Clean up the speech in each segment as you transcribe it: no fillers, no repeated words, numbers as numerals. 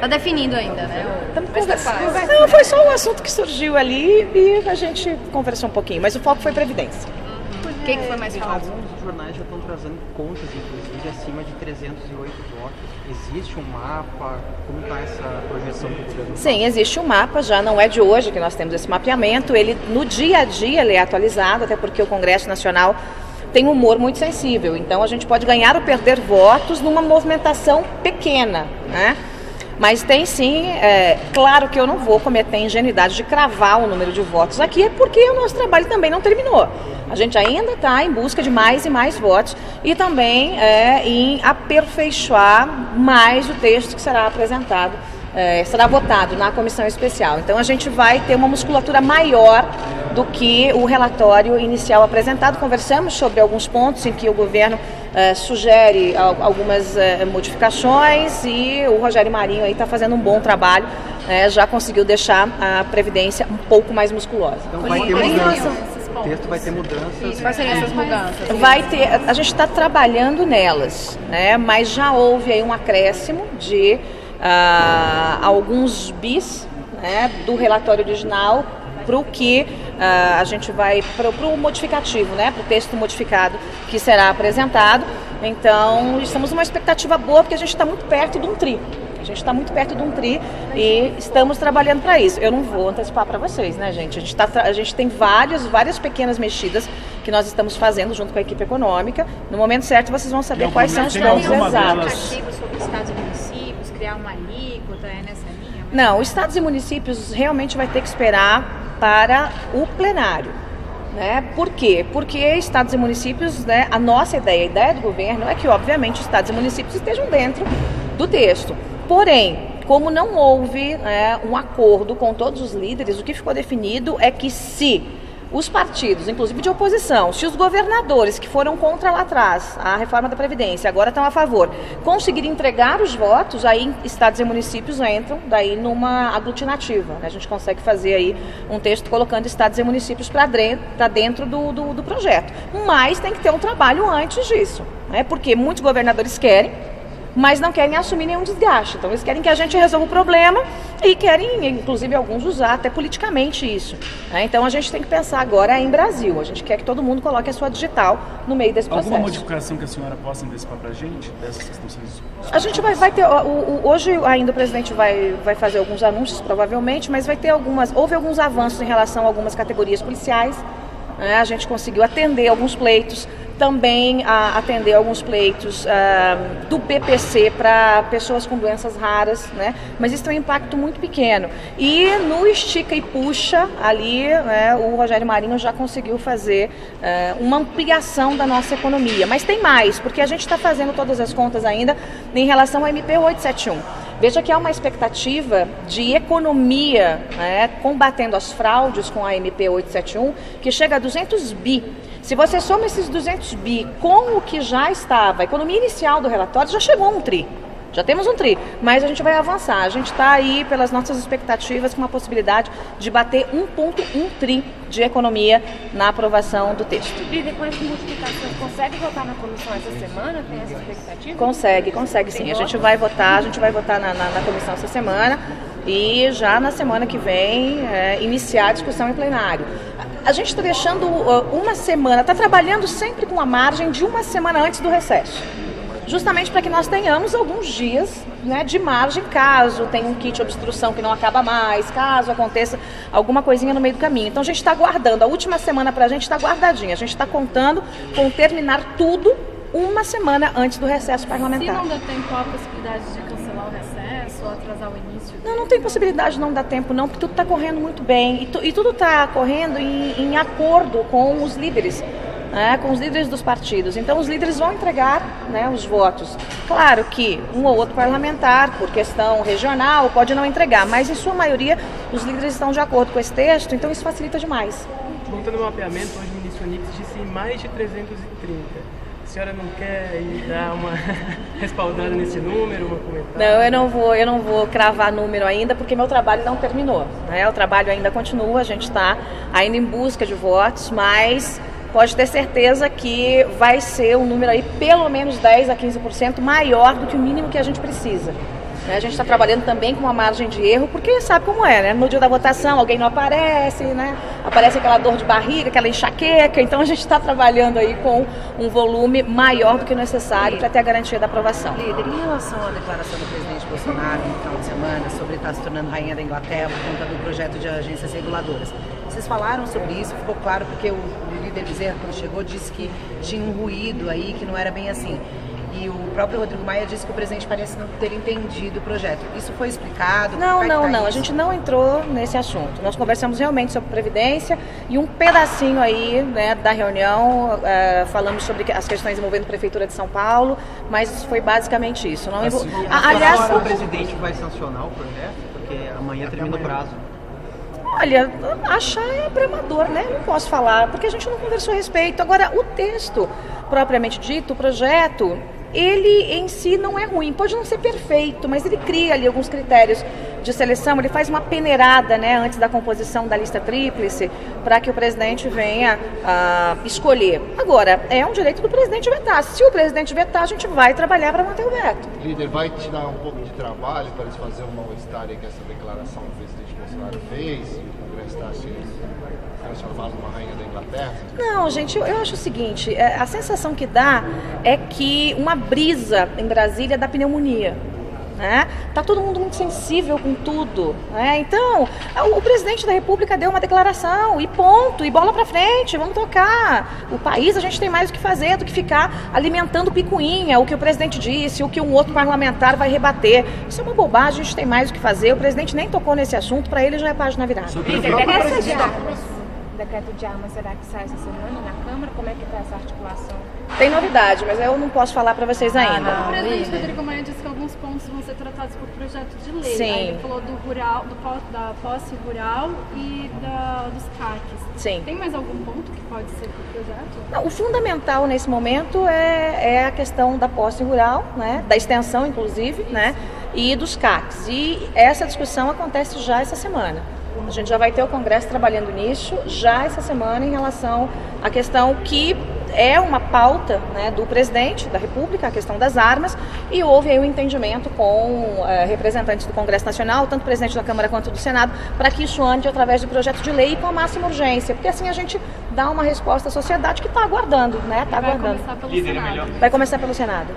Tá definindo ainda, né? Não, foi só um assunto que surgiu ali e a gente conversou um pouquinho, mas o foco foi Previdência. O que foi mais falado? Alguns jornais já estão trazendo contas, inclusive, acima de 308 votos. Existe um mapa? Como está essa projeção do governo? Sim, existe um mapa, já não é de hoje que nós temos esse mapeamento. Ele, no dia a dia, ele é atualizado, até porque o Congresso Nacional tem um humor muito sensível. Então, a gente pode ganhar ou perder votos numa movimentação pequena, né? Mas tem sim, claro que eu não vou cometer a ingenuidade de cravar o número de votos aqui, é porque o nosso trabalho também não terminou. A gente ainda está em busca de mais e mais votos e também em aperfeiçoar mais o texto que será apresentado, será votado na comissão especial. Então a gente vai ter uma musculatura maior do que o relatório inicial apresentado. Conversamos sobre alguns pontos em que o governo sugere algumas modificações e o Rogério Marinho aí está fazendo um bom trabalho, já conseguiu deixar a Previdência um pouco mais musculosa. Então vai ter mudanças. O texto vai ter mudanças. Quais seriam essas mudanças? Vai ter, a gente está trabalhando nelas, né? Mas já houve aí um acréscimo de alguns bis, né, do relatório original para o que a gente vai para o modificativo, né, para o texto modificado que será apresentado. Então, estamos numa expectativa boa porque a gente está muito perto de um tri. A gente está muito perto de um tri e estamos trabalhando para isso. Eu não vou antecipar para vocês, né, gente? A gente tem várias pequenas mexidas que nós estamos fazendo junto com a equipe econômica. No momento certo, vocês vão saber quais são os pontos exatos. Sobre estados e municípios, criar uma alíquota nessa linha? Não, os estados e municípios realmente vai ter que esperar para o plenário. Né? Por quê? Porque estados e municípios, né, a nossa ideia, a ideia do governo é que, obviamente, estados e municípios estejam dentro do texto. Porém, como não houve um acordo com todos os líderes, o que ficou definido é que se os partidos, inclusive de oposição, se os governadores que foram contra lá atrás a reforma da Previdência, agora estão a favor, conseguirem entregar os votos, aí estados e municípios entram daí numa aglutinativa. Né? A gente consegue fazer aí um texto colocando estados e municípios para dentro do projeto. Mas tem que ter um trabalho antes disso, né? Porque muitos governadores querem, mas não querem assumir nenhum desgaste. Então eles querem que a gente resolva o problema e querem, inclusive alguns, usar até politicamente isso. Né? Então a gente tem que pensar agora em Brasil. A gente quer que todo mundo coloque a sua digital no meio desse processo. Alguma modificação que a senhora possa antecipar para a gente dessas questões? A gente vai ter, hoje ainda o presidente vai fazer alguns anúncios, provavelmente, mas vai ter houve alguns avanços em relação a algumas categorias policiais. Né? A gente conseguiu atender alguns pleitos, também atender alguns pleitos do BPC para pessoas com doenças raras, né? Mas isso tem um impacto muito pequeno. E no estica e puxa ali, né, o Rogério Marinho já conseguiu fazer uma ampliação da nossa economia. Mas tem mais, porque a gente está fazendo todas as contas ainda em relação ao MP 871. Veja que há uma expectativa de economia, né, combatendo as fraudes com a MP 871, que chega a 200 bi. Se você soma esses 200 bi com o que já estava, a economia inicial do relatório já chegou a um tri. Já temos um tri, mas a gente vai avançar. A gente está aí, pelas nossas expectativas, com uma possibilidade de bater 1,1 tri de economia na aprovação do texto. E com essa modificação, consegue votar na comissão essa semana? Tem essa expectativa? Consegue sim. A gente vai votar na comissão essa semana e já na semana que vem iniciar a discussão em plenário. A gente está deixando uma semana, está trabalhando sempre com a margem de uma semana antes do recesso. Justamente para que nós tenhamos alguns dias, né, de margem, caso tenha um kit de obstrução que não acaba mais, caso aconteça alguma coisinha no meio do caminho. Então a gente está guardando, a última semana para a gente está guardadinha, a gente está contando com terminar tudo uma semana antes do recesso parlamentar. Se não der tempo, há a possibilidade de cancelar o recesso ou atrasar o início? Não tem possibilidade de não dar tempo não, porque tudo está correndo muito bem e tudo está correndo em acordo com os líderes. Com os líderes dos partidos. Então os líderes vão entregar, né, os votos. Claro que um ou outro parlamentar, por questão regional, pode não entregar, mas em sua maioria os líderes estão de acordo com esse texto, então isso facilita demais. Montando o mapeamento, hoje o ministro Onix disse mais de 330. A senhora não quer ir dar uma respaldada nesse número, uma comentário? Não, eu não vou cravar número ainda, porque meu trabalho não terminou. Né? O trabalho ainda continua, a gente está ainda em busca de votos, mas pode ter certeza que vai ser um número aí pelo menos 10 a 15% maior do que o mínimo que a gente precisa. A gente está trabalhando também com uma margem de erro, porque sabe como é, né? No dia da votação alguém não aparece, né? Aparece aquela dor de barriga, aquela enxaqueca, então a gente está trabalhando aí com um volume maior do que o necessário para ter a garantia da aprovação. Líder, em relação à declaração do presidente Bolsonaro no final de semana sobre estar se tornando rainha da Inglaterra por conta do projeto de agências reguladoras, vocês falaram sobre isso, ficou claro porque o líder Bezerra, quando chegou, disse que tinha um ruído aí, que não era bem assim. E o próprio Rodrigo Maia disse que o presidente parece não ter entendido o projeto. Isso foi explicado? Não. A gente não entrou nesse assunto. Nós conversamos realmente sobre Previdência e um pedacinho aí, né, da reunião, falamos sobre as questões envolvendo a Prefeitura de São Paulo, mas foi basicamente isso. Não aliás, o presidente vai sancionar o projeto? Porque amanhã termina o prazo. Olha, achar é premador, né? Não posso falar, porque a gente não conversou a respeito. Agora, o texto, propriamente dito, o projeto, ele em si não é ruim. Pode não ser perfeito, mas ele cria ali alguns critérios de seleção. Ele faz uma peneirada, né, antes da composição da lista tríplice, para que o presidente venha escolher. Agora, é um direito do presidente vetar. Se o presidente vetar, a gente vai trabalhar para manter o veto. Líder, vai tirar um pouco de trabalho para eles fazerem um mal-estar que essa declaração que o presidente Bolsonaro fez e o Congresso está se transformando numa rainha da Inglaterra? Não, gente, eu acho o seguinte, a sensação que dá é que uma brisa em Brasília dá pneumonia. Né? Tá todo mundo muito sensível com tudo, né? Então o presidente da República deu uma declaração e ponto, e bola pra frente, vamos tocar o país. A gente tem mais o que fazer do que ficar alimentando picuinha, o que o presidente disse, o que um outro parlamentar vai rebater. Isso é uma bobagem, a gente tem mais o que fazer. O presidente nem tocou nesse assunto, para ele já é página virada. Decreto de armas, será que sai essa semana na Câmara? Como é que está essa articulação? Tem novidade, mas eu não posso falar para vocês ainda. O presidente Rodrigo Maia disse que alguns pontos vão ser tratados por projeto de lei. Sim. Aí ele falou da posse rural e dos CACs. Sim. Tem mais algum ponto que pode ser por projeto? Não, o fundamental nesse momento é a questão da posse rural, né, da extensão inclusive, né, e dos CACs. E essa discussão acontece já essa semana. A gente já vai ter o Congresso trabalhando nisso já essa semana em relação à questão que é uma pauta, né, do presidente da República, a questão das armas, e houve aí um entendimento com representantes do Congresso Nacional, tanto o presidente da Câmara quanto do Senado, para que isso ande através de projeto de lei com a máxima urgência, porque assim a gente dá uma resposta à sociedade que está aguardando, né? Está aguardando. Começar pelo Senado. Vai começar pelo Senado.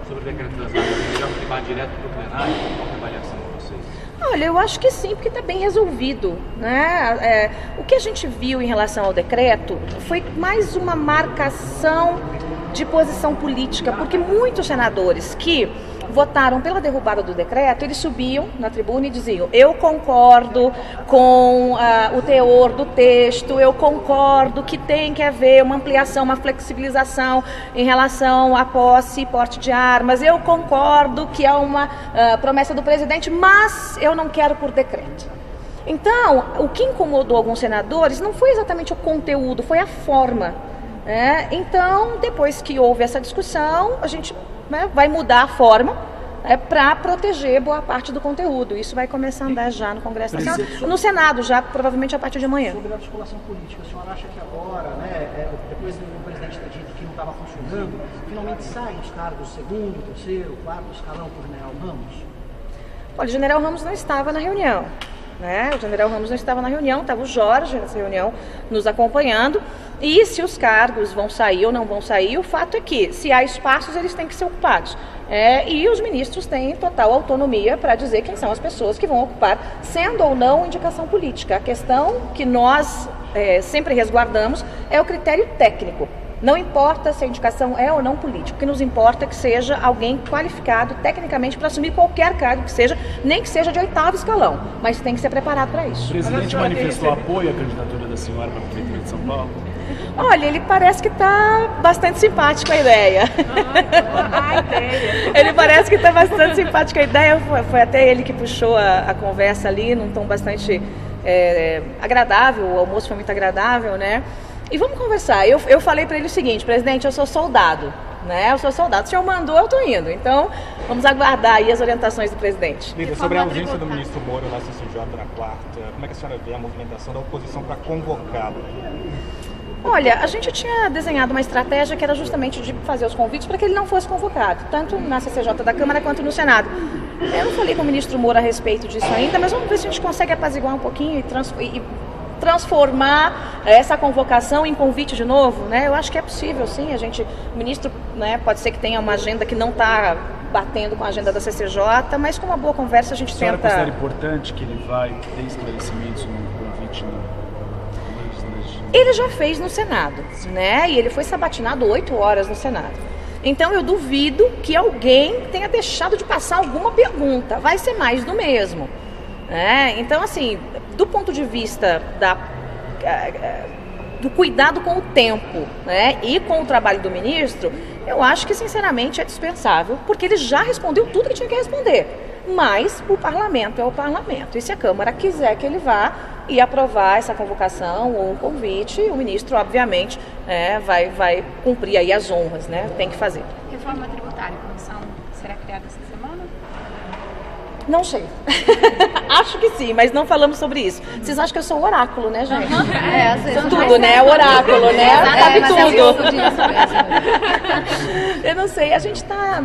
Sobre o decreto das armas, é melhor levar direto para o plenário? Qual é a avaliação de vocês? Olha, eu acho que sim, porque está bem resolvido, né? O que a gente viu em relação ao decreto foi mais uma marcação de posição política, porque muitos senadores que votaram pela derrubada do decreto, eles subiam na tribuna e diziam: eu concordo com o teor do texto, eu concordo que tem que haver uma ampliação, uma flexibilização em relação à posse e porte de armas, eu concordo que há uma promessa do presidente, mas eu não quero por decreto. Então, o que incomodou alguns senadores não foi exatamente o conteúdo, foi a forma. Então, depois que houve essa discussão, a gente vai mudar a forma para proteger boa parte do conteúdo. Isso vai começar a andar já no Congresso Nacional, no Senado já, provavelmente a partir de amanhã. Sobre a articulação política, a senhora acha que agora, depois do presidente ter dito que não estava funcionando, finalmente saem os cargos segundo, terceiro, quarto escalão para o general Ramos? Olha, o general Ramos não estava na reunião. O general Ramos não estava na reunião, estava o Jorge nessa reunião nos acompanhando, e se os cargos vão sair ou não vão sair, o fato é que se há espaços eles têm que ser ocupados, e os ministros têm total autonomia para dizer quem são as pessoas que vão ocupar, sendo ou não indicação política. A questão que nós sempre resguardamos é o critério técnico. Não importa se a indicação é ou não política, o que nos importa é que seja alguém qualificado tecnicamente para assumir qualquer cargo que seja, nem que seja de 8º escalão, mas tem que ser preparado para isso. O presidente manifestou apoio à candidatura da senhora para a Prefeitura de São Paulo? Olha, ele parece que está bastante simpático a ideia. Ele parece que está bastante simpático a ideia, foi até ele que puxou a conversa ali, num tom bastante agradável, o almoço foi muito agradável, né? E vamos conversar. Eu falei para ele o seguinte: presidente, eu sou soldado, né? Eu sou soldado. O senhor mandou, eu estou indo. Então, vamos aguardar aí as orientações do presidente. Líder, sobre a ausência do ministro Moro na CCJ na quarta, como é que a senhora vê a movimentação da oposição para convocá-lo? Olha, a gente tinha desenhado uma estratégia que era justamente de fazer os convites para que ele não fosse convocado, tanto na CCJ da Câmara quanto no Senado. Eu não falei com o ministro Moura a respeito disso ainda, mas vamos ver se a gente consegue apaziguar um pouquinho e transformar essa convocação em convite de novo, né? Eu acho que é possível, sim. O ministro, né, pode ser que tenha uma agenda que não está batendo com a agenda da CCJ, mas com uma boa conversa a gente tenta... A senhora considera importante que ele vai ter esclarecimentos no convite no legislativo? Ele já fez no Senado, né? E ele foi sabatinado 8 horas no Senado. Então eu duvido que alguém tenha deixado de passar alguma pergunta. Vai ser mais do mesmo. Então, assim, do ponto de vista do cuidado com o tempo, né, e com o trabalho do ministro, eu acho que, sinceramente, é dispensável, porque ele já respondeu tudo que tinha que responder. Mas o parlamento é o parlamento. E se a Câmara quiser que ele vá e aprovar essa convocação ou um convite, o ministro, obviamente, vai cumprir aí as honras, né? Tem que fazer. Reforma tributária, a comissão será criada essa semana? Não sei. Acho que sim, mas não falamos sobre isso. Vocês acham que eu sou o oráculo, né, gente? Às vezes. Tudo, né? O oráculo, né? Sabe tudo. Eu não sei, a gente está...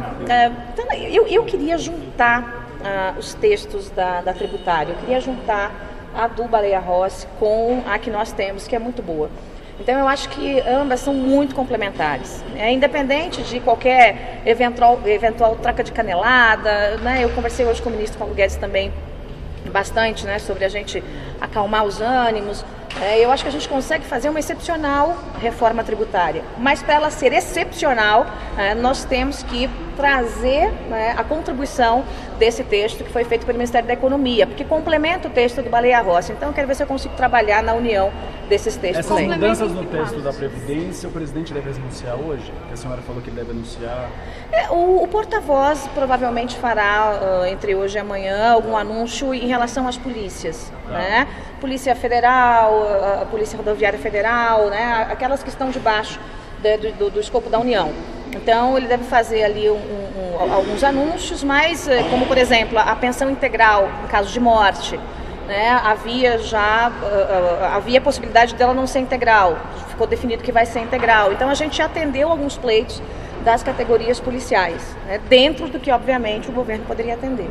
eu queria juntar os textos da tributária. Eu queria juntar a do Baleia Rossi com a que nós temos, que é muito boa. Então eu acho que ambas são muito complementares, independente de qualquer eventual troca de canelada, né? Eu conversei hoje com o ministro Paulo Guedes também bastante, né, sobre a gente acalmar os ânimos. Eu acho que a gente consegue fazer uma excepcional reforma tributária, mas para ela ser excepcional, nós temos que trazer, né, a contribuição desse texto que foi feito pelo Ministério da Economia, porque complementa o texto do Baleia Rossi. Então eu quero ver se eu consigo trabalhar na união desses textos. Essas mudanças no texto da Previdência, o presidente deve anunciar hoje? A senhora falou que ele deve anunciar. O porta-voz provavelmente fará, entre hoje e amanhã, algum anúncio em relação às polícias, né? Polícia Federal, a Polícia Rodoviária Federal, né? Aquelas que estão debaixo do escopo da União. Então ele deve fazer ali alguns anúncios, mas como, por exemplo, a pensão integral em caso de morte, né? Havia a possibilidade dela não ser integral, ficou definido que vai ser integral. Então a gente já atendeu alguns pleitos das categorias policiais, né? Dentro do que, obviamente, o governo poderia atender.